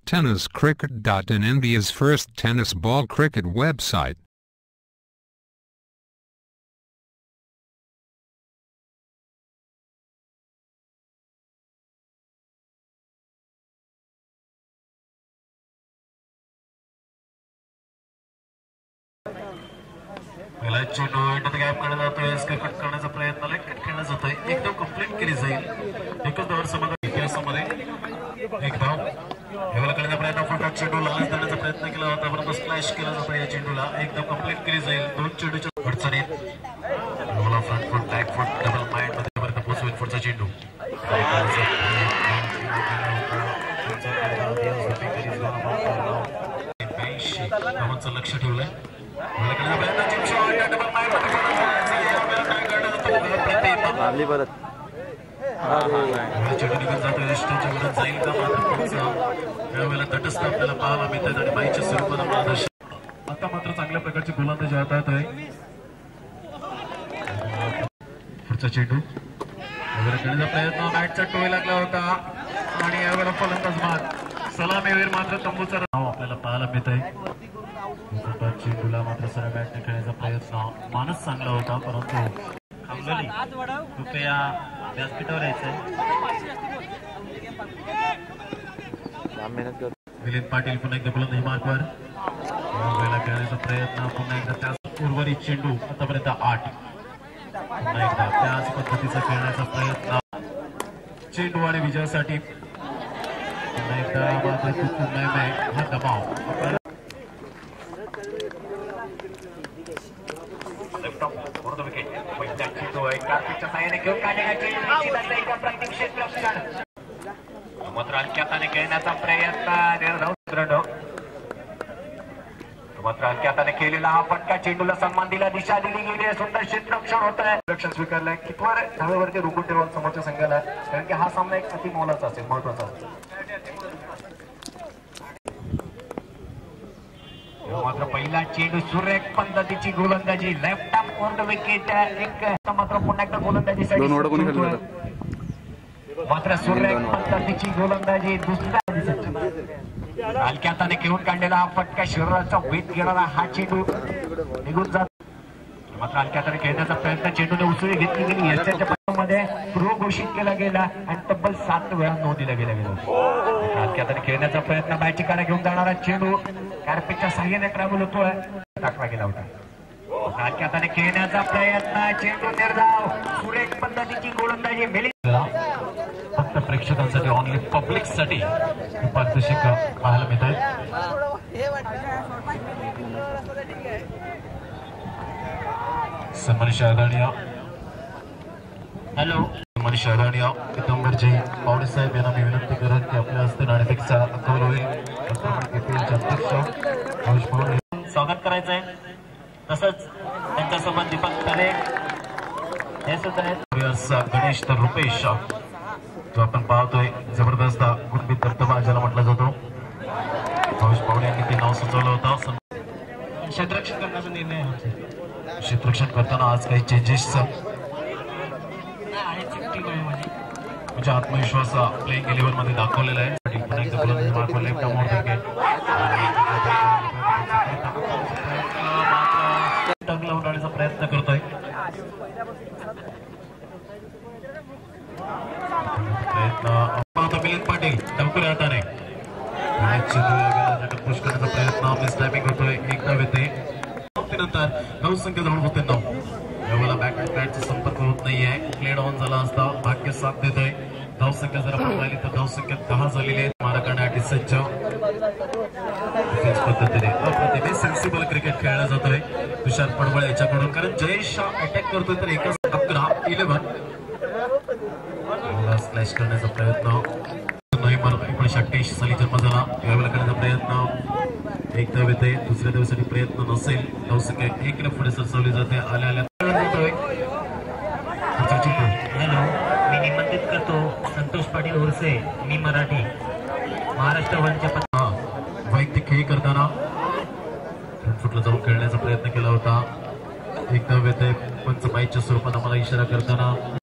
TennisCricket.in, India's first tennis ball cricket website. चेंडू inter gap कडे जातोय, कट करण्याचा प्रयत्न लेट खेळला जातोय, एकदम कंप्लीट केली जाईल. एकच धाव समोर इतिहासामध्ये एक धाव हेवला करण्याचा प्रयत्न, फटाक चेंडू लाल करण्याचा प्रयत्न केला होता, परंतु स्लॅश केला जातो. या चेंडूला एकदम कंप्लीट केली जाईल. दोन चेंडूच्या अडचणीत हेवला front foot back foot double mind मध्ये पर्यंत पोहोचवेल पुढचा चेंडू. धावांचं लक्ष ठेवलंय. तटस्थ आपल्याला पाहायला मिळतात आणि बाईच्या स्वरूपात आता मात्र चांगल्या प्रकारची गोलंदाजी हातात आहे. पुढचा चेंडू वगैरे करण्याचा प्रयत्न, बॅटचा टोय लागला होता आणि यावेळेला फलंदाज बाद. सलामीवीर मात्र तंबूचा नाव आपल्याला पाहायला मिळत आहे. चेंडूला मात्र सरळ बॅटने खेळण्याचा प्रयत्न, मानस चांगला होता परंतु कृपया व्यासपीठावर यायचंय. मिलिंद पाटील पुन्हा एकदा गोलंदाजी मार्कवर खेळण्याचा प्रयत्न, पुन्हा एकदा त्याच उर्वरित चेंडू आतापर्यंत 8. पुन्हा एकदा त्याच पद्धतीचा खेळण्याचा प्रयत्न, चेंडू आणि विजयासाठी पुन्हा एकदा मात्र हा दबाव. मात्र हलक्या हाताने खेळण्याचा प्रयत्न, मात्र हलक्या हाताने केलेला हा फटका, चेंडूला सन्मान दिला, दिशा दिली गेली, सुंदर क्षेत्ररक्षण होत आहे. रक्षण स्वीकारलंय कितवर धावेवरती रोखून ठेवा समोरच्या संघाला, कारण की हा सामना एक अति मोलाचा असेल, महत्वाचा असेल. मात्र पहिला चेंडू सुरेख पद्धतीची गोलंदाजी, left arm on the wicket. एक मात्र पुन्हा एकदा गोलंदाजीसाठी मात्र सुरेख पद्धतीची गोलंदाजी. दुसऱ्या हलक्या हाताने घेऊन काढलेला हा फटका, शरीराचा वेध घेणारा हा चेंडू निघून जात. मात्र हलक्या हाताने खेळण्याचा प्रयत्न, चेंडूने उसळी घेतली गेली. यशाच्या पट्ट्यामध्ये गृह घोषित केला गेला आणि तब्बल 7 वेळा नोंद दिला गेला. हलक्या हाताने खेळण्याचा प्रयत्न, बॅटची काढा घेऊन जाणारा चेंडू कार्पेटच्या साह्याने ट्रॅव्हल होतोय, टाकला गेला होता. हलक्या हाताने खेळण्याचा प्रयत्न, चेंडू निर्धाव, सुरेख पद्धतीची गोलंदाजी. फक्त प्रेक्षकांसाठी, ऑनली पब्लिक साठी पारितोषिक पाहायला मिळत आहे. सन्मानित आदरणीय सन्मानित आदरणीय पितांबरजी पावडे साहेब यांना मी विनंती करत की आपल्या हस्ते नाणेफेकचा अध्यक्ष स्वागत करायचं आहे. तसंच त्यांच्यासोबत दीपक तारे हे सुद्धा आहेत. गणेश तर रुपेश जो आपण पाहतोय जबरदस्त गुणबीत धबधबा ज्याला म्हटला जातो, भावेश पावडे यांनी ते नाव सुचवलं होतं. क्षेत्ररक्षण करण्याचा निर्णय, क्षेत्ररक्षण करताना आज काही चेंजेस म्हणजे आत्मविश्वास प्लेइंग 11 मध्ये दाखवलेला आहे. पुन्हा एकदा गोलंदाजी मार्कवर left arm on the wicket, टंग लावण्याचा प्रयत्न करतोय. प्रयत्न मिलिंद पाटील टंकुऱ्या हाताने पुश करण्याचा प्रयत्न, स्लॅपिंग होतोय. एक धाव येते, नंतर धावसंख्या धावून होते 9. यावेळेला बॅटचा संपर्क होत नाहीये. प्लेड ऑन झाला असता भाग्य साथ देतोय. धावसंख्या जर आपण पाहिली तर धावसंख्या 10 झालेली आहे. मारा करण्यासाठी सज्ज पद्धतीने अप्रतिमे सेन्सिबल क्रिकेट खेळला जातोय तुषार पडवळ याच्याकडून, कारण जयेश अटॅक करतोय तर एकच 11 स्लॅश करण्याचा प्रयत्न. नोव्हेंबर 1988 साली जन्म झाला. यावेळेला करण्याचा प्रयत्न, एक धाव येते. दुसऱ्या धावेसाठी प्रयत्न नसेल. धावसंख्या 1 ला पुढे सरसावली जाते. आल्या हॅलो, मी निमंत्रित करतो संतोष पाटील उर्से, मी मराठी, महाराष्ट्र वनच्या वैयक्तिक खेळ करताना फुटला जाऊन खेळण्याचा प्रयत्न केला होता. एक धाव येते. पंच बाईच्या स्वरूपात आम्हाला इशारा करताना